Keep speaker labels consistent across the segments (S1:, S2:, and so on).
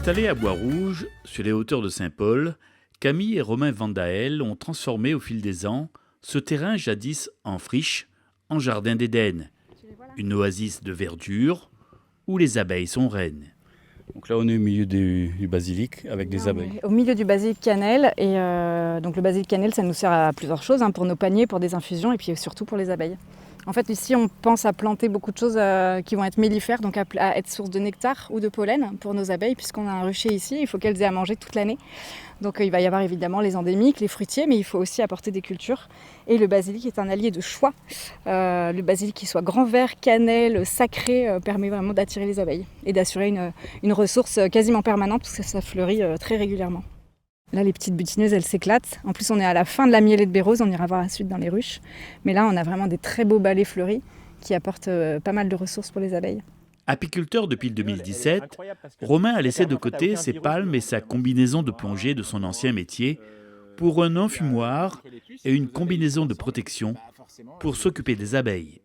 S1: Installés à Bois-Rouge, sur les hauteurs de Saint-Paul, Camille et Romain Vandael ont transformé au fil des ans ce terrain jadis en friche, en jardin d'Éden, une oasis de verdure où les abeilles sont reines.
S2: Donc là, on est au milieu du basilic avec des abeilles.
S3: Au milieu du basilic cannelle. Et donc le basilic cannelle, ça nous sert à plusieurs choses, pour nos paniers, pour des infusions et puis surtout pour les abeilles. En fait, ici, on pense à planter beaucoup de choses qui vont être mellifères, donc à être source de nectar ou de pollen pour nos abeilles, puisqu'on a un rucher ici, il faut qu'elles aient à manger toute l'année. Donc il va y avoir évidemment les endémiques, les fruitiers, mais il faut aussi apporter des cultures. Et le basilic est un allié de choix. Le basilic qui soit grand vert, cannelle, sacré, permet vraiment d'attirer les abeilles et d'assurer une ressource quasiment permanente, parce que ça fleurit très régulièrement. Là, les petites butineuses, elles s'éclatent. En plus, on est à la fin de la mielée de bérose, on ira voir la suite dans les ruches. Mais là, on a vraiment des très beaux balais fleuris qui apportent pas mal de ressources pour les abeilles.
S1: Apiculteur depuis le 2017, Romain a laissé de côté ses palmes et sa combinaison de plongée de son ancien métier pour un enfumoir et une combinaison de protection pour s'occuper des abeilles.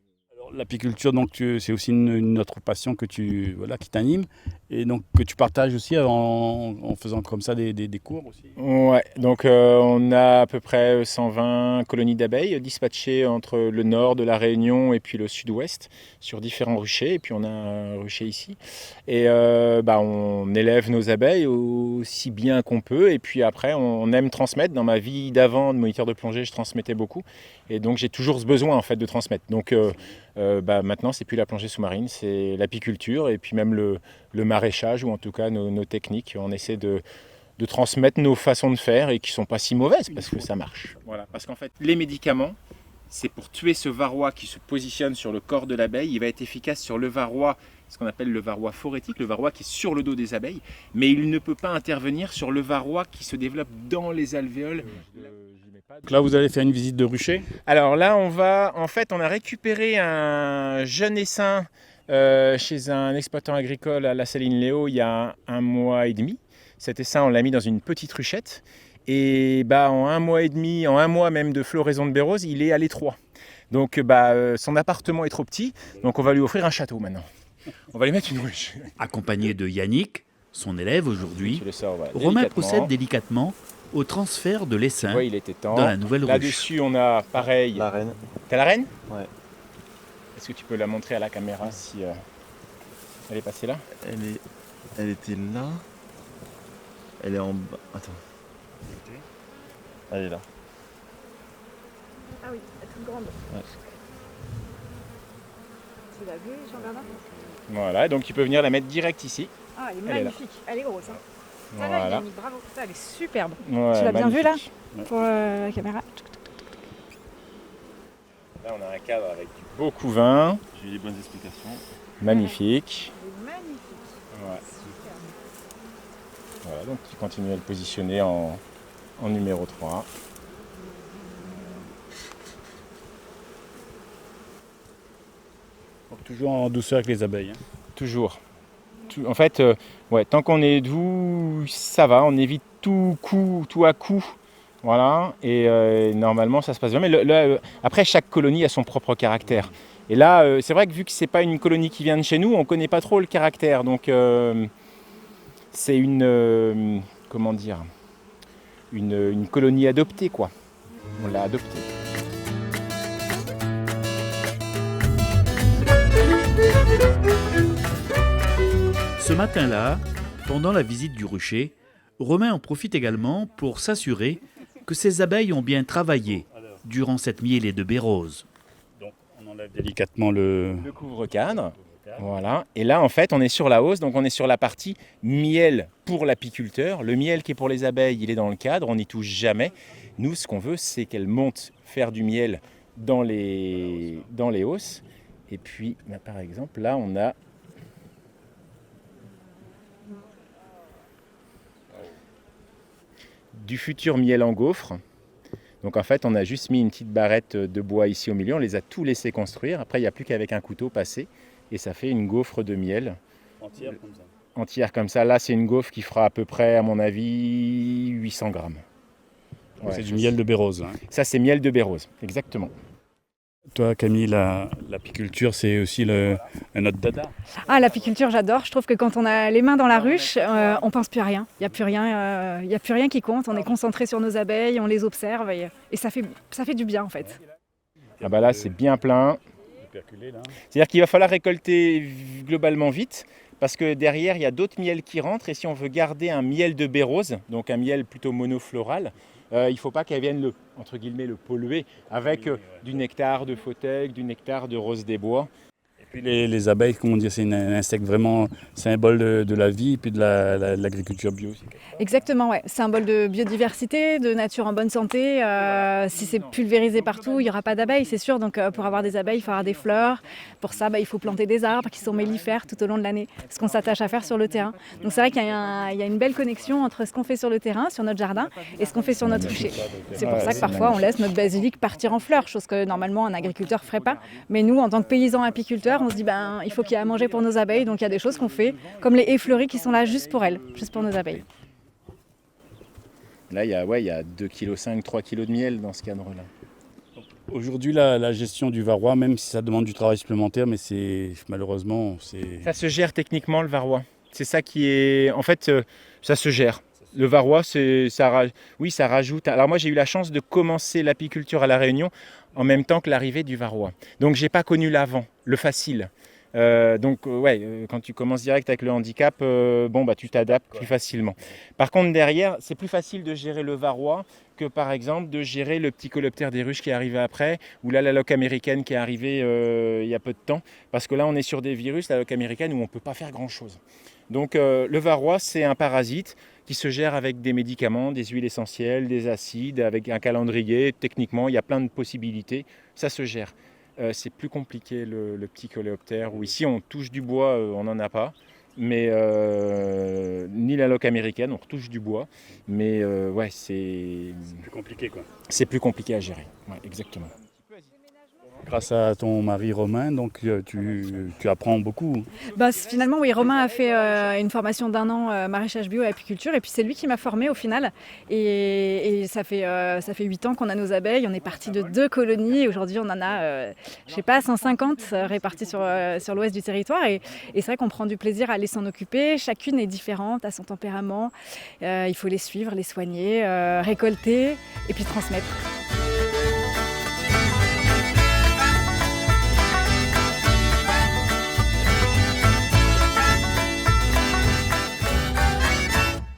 S2: L'apiculture, donc, c'est aussi une autre passion qui t'anime et donc que tu partages aussi en faisant comme ça des cours aussi.
S4: Ouais, donc on a à peu près 120 colonies d'abeilles dispatchées entre le nord de la Réunion et puis le sud-ouest sur différents ruchers. Et puis on a un rucher ici. Et on élève nos abeilles aussi bien qu'on peut. Et puis après, on aime transmettre. Dans ma vie d'avant de moniteur de plongée, je transmettais beaucoup. Et donc j'ai toujours ce besoin en fait de transmettre. Donc maintenant, c'est plus la plongée sous-marine, c'est l'apiculture et puis même le maraîchage ou en tout cas nos techniques. On essaie de transmettre nos façons de faire et qui ne sont pas si mauvaises parce que ça marche. Voilà, parce qu'en fait, les médicaments, c'est pour tuer ce varroa qui se positionne sur le corps de l'abeille. Il va être efficace sur le varroa, ce qu'on appelle le varroa phorétique, le varroa qui est sur le dos des abeilles, mais il ne peut pas intervenir sur le varroa qui se développe dans les alvéoles.
S2: Donc là, vous allez faire une visite de rucher.
S4: Alors là, on a récupéré un jeune essaim chez un exploitant agricole à La Saline-Léo il y a un mois et demi. Cet essaim, on l'a mis dans une petite ruchette. Et en un mois et demi, en un mois même de floraison de bérose, il est à l'étroit. Donc son appartement est trop petit, donc on va lui offrir un château maintenant. On va lui mettre une ruche.
S1: Accompagné de Yannick, son élève aujourd'hui, Romain procède délicatement au transfert de l'essaim dans la nouvelle ruche.
S4: Là-dessus, on a pareil.
S5: La reine.
S4: T'as la reine ?
S5: Ouais.
S4: Est-ce que tu peux la montrer à la caméra si elle est passée là ?
S5: Elle était là. Elle est en bas. Attends. Elle est là.
S3: Ah oui, elle est toute grande.
S5: Ouais.
S3: Tu l'as vu, Jean-Bernard ?
S4: Voilà, donc tu peux venir la mettre direct ici.
S3: Ah, elle est magnifique, elle est grosse.
S4: Voilà.
S3: Yannick, bravo, ça, elle est superbe.
S4: Ouais,
S3: tu l'as bien vu là
S4: magnifique.
S3: pour la caméra.
S4: Là, on a un cadre avec du beau couvain.
S5: J'ai eu les bonnes explications.
S4: Magnifique.
S3: Elle est magnifique.
S4: Ouais.
S3: Superbe.
S4: Voilà, donc tu continues à le positionner en numéro 3.
S2: Donc toujours en douceur avec les abeilles.
S4: Toujours. En fait, tant qu'on est doux, ça va, on évite tout à coup. Voilà, et normalement ça se passe bien. Mais après, chaque colonie a son propre caractère. Et là, c'est vrai que vu que c'est pas une colonie qui vient de chez nous, on connaît pas trop le caractère. Donc c'est une colonie adoptée, quoi. On l'a adoptée.
S1: Ce matin-là, pendant la visite du rucher, Romain en profite également pour s'assurer que ses abeilles ont bien travaillé durant cette mielée de bérose.
S2: Donc on enlève délicatement le
S4: couvre-cadre. Voilà. Et là, en fait, on est sur la hausse, donc on est sur la partie miel pour l'apiculteur. Le miel qui est pour les abeilles, il est dans le cadre, on n'y touche jamais. Nous, ce qu'on veut, c'est qu'elles montent faire du miel dans les hausses. Et puis, par exemple, là, on a du futur miel en gaufre. Donc en fait, on a juste mis une petite barrette de bois ici au milieu, on les a tous laissés construire. Après, il n'y a plus qu'avec un couteau passer et ça fait une gaufre de miel.
S2: entière comme ça.
S4: Entière comme ça. Là, c'est une gaufre qui fera à peu près, à mon avis, 800 grammes.
S2: Ouais, c'est du miel de bérose. Hein.
S4: Ça, c'est miel de bérose, exactement.
S2: Toi, Camille, l'apiculture, c'est aussi un autre dada.
S3: Ah, l'apiculture, j'adore. Je trouve que quand on a les mains dans la ruche, on pense plus à rien. Il n'y a plus rien, y a plus rien qui compte. On est concentré sur nos abeilles, on les observe et ça fait du bien en fait.
S4: Ah bah là, c'est bien plein. C'est-à-dire qu'il va falloir récolter globalement vite, parce que derrière, il y a d'autres miels qui rentrent, et si on veut garder un miel de baie rose, donc un miel plutôt monofloral, il ne faut pas qu'elle vienne entre guillemets, le polluer avec du nectar de fauteuil, du nectar de rose des bois.
S2: Et puis les abeilles, comment dire, c'est un insecte vraiment symbole de la vie et puis de l'agriculture bio aussi.
S3: Exactement, ouais. Symbole de biodiversité, de nature en bonne santé. Si c'est pulvérisé partout, il n'y aura pas d'abeilles, c'est sûr. Donc pour avoir des abeilles, il faut avoir des fleurs. Pour ça, il faut planter des arbres qui sont mellifères tout au long de l'année, ce qu'on s'attache à faire sur le terrain. Donc c'est vrai qu'il y a une belle connexion entre ce qu'on fait sur le terrain, sur notre jardin, et ce qu'on fait sur notre rucher. C'est pour ça que parfois on laisse notre basilic partir en fleurs, chose que normalement un agriculteur ne ferait pas. Mais nous, en tant que paysans apiculteurs, on se dit il faut qu'il y ait à manger pour nos abeilles. Donc il y a des choses qu'on fait, comme les haies fleuries qui sont là juste pour elles, juste pour nos abeilles.
S4: Là, il y a 2,5 kg, 3 kg de miel dans ce cadre-là.
S2: Aujourd'hui, la gestion du varroa, même si ça demande du travail supplémentaire, mais malheureusement, c'est...
S4: Ça se gère techniquement, le varroa. C'est ça qui est... En fait, ça se gère. Le varroa, ça rajoute... Alors moi, j'ai eu la chance de commencer l'apiculture à La Réunion en même temps que l'arrivée du varroa. Donc, je n'ai pas connu l'avant, le facile. Quand tu commences direct avec le handicap, tu t'adaptes plus facilement. Par contre, derrière, c'est plus facile de gérer le varroa que par exemple de gérer le petit coléoptère des ruches qui est arrivé après, ou là la loque américaine qui est arrivée il y a peu de temps, parce que là on est sur des virus, la loque américaine, où on ne peut pas faire grand chose. Donc le varroa, c'est un parasite qui se gère avec des médicaments, des huiles essentielles, des acides, avec un calendrier. Techniquement, il y a plein de possibilités, ça se gère. C'est plus compliqué le petit coléoptère, où ici on touche du bois, on n'en a pas, mais ni la loque américaine, on retouche du bois, mais c'est
S2: plus compliqué quoi.
S4: C'est plus compliqué à gérer, exactement.
S2: Grâce à ton mari Romain, donc tu apprends beaucoup.
S3: Finalement, oui, Romain a fait une formation d'1 an maraîchage bio et apiculture, et puis c'est lui qui m'a formée au final. Et ça fait 8 ans qu'on a nos abeilles. On est parti de 2 colonies, et aujourd'hui on en a, 150 réparties sur l'ouest du territoire. Et c'est vrai qu'on prend du plaisir à aller s'en occuper. Chacune est différente, à son tempérament. Il faut les suivre, les soigner, récolter et puis transmettre.